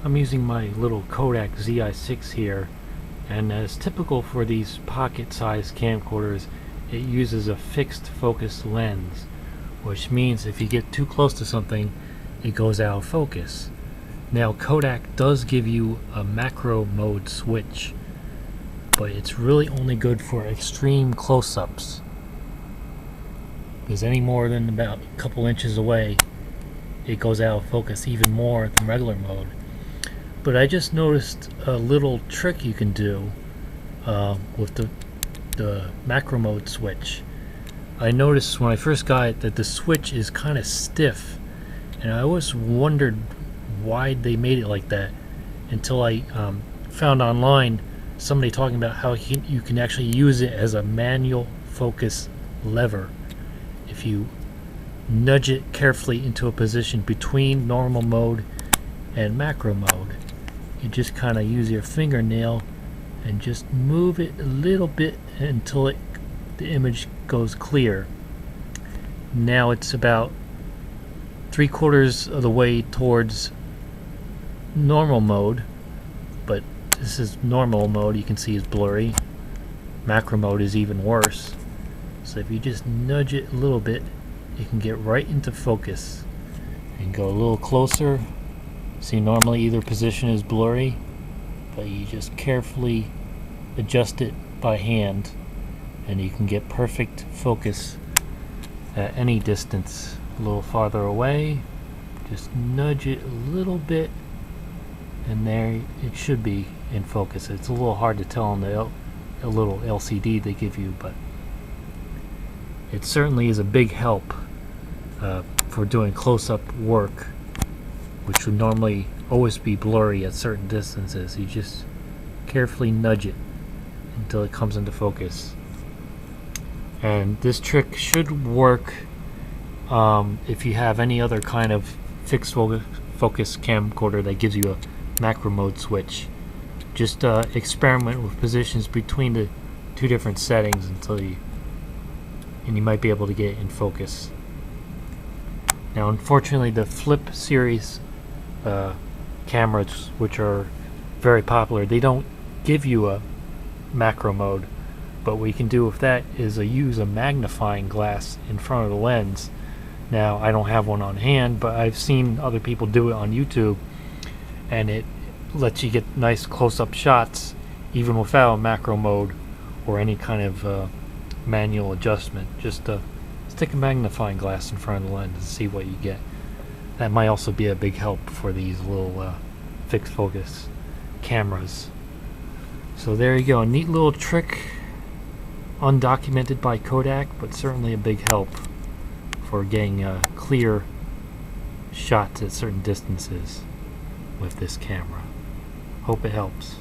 I'm using my little Kodak Zi6 here, and as typical for these pocket-sized camcorders, it uses a fixed focus lens, which means if you get too close to something, it goes out of focus. Now Kodak does give you a macro mode switch, but it's really only good for extreme close-ups, because any more than about a couple inches away, it goes out of focus even more than regular mode. But I just noticed a little trick you can do with the macro mode switch. I noticed when I first got it that the switch is kind of stiff, and I always wondered why they made it like that until I found online somebody talking about how you can actually use it as a manual focus lever. If you nudge it carefully into a position between normal mode and macro mode, you just kind of use your fingernail and just move it a little bit until the image goes clear. Now it's about 3/4 of the way towards normal mode, but this is normal mode. You can see is blurry. Macro mode is even worse. So if you just nudge it a little bit, you can get right into focus and go a little closer. See, normally either position is blurry, but you just carefully adjust it by hand and you can get perfect focus at any distance. A little farther away, just nudge it a little bit and there it should be in focus. It's a little hard to tell on the little LCD they give you, but it certainly is a big help for doing close-up work, which would normally always be blurry at certain distances. You just carefully nudge it until it comes into focus. And this trick should work if you have any other kind of fixed focus camcorder that gives you a macro mode switch. Just experiment with positions between the two different settings until you might be able to get it in focus. Now unfortunately the Flip series cameras, which are very popular, they don't give you a macro mode, but what you can do with that is use a magnifying glass in front of the lens. Now I don't have one on hand, but I've seen other people do it on YouTube, and it lets you get nice close-up shots even without a macro mode or any kind of manual adjustment. Just stick a magnifying glass in front of the lens and see what you get. That might also be a big help for these little fixed focus cameras. So there you go, a neat little trick, undocumented by Kodak, but certainly a big help for getting clear shots at certain distances with this camera. Hope it helps.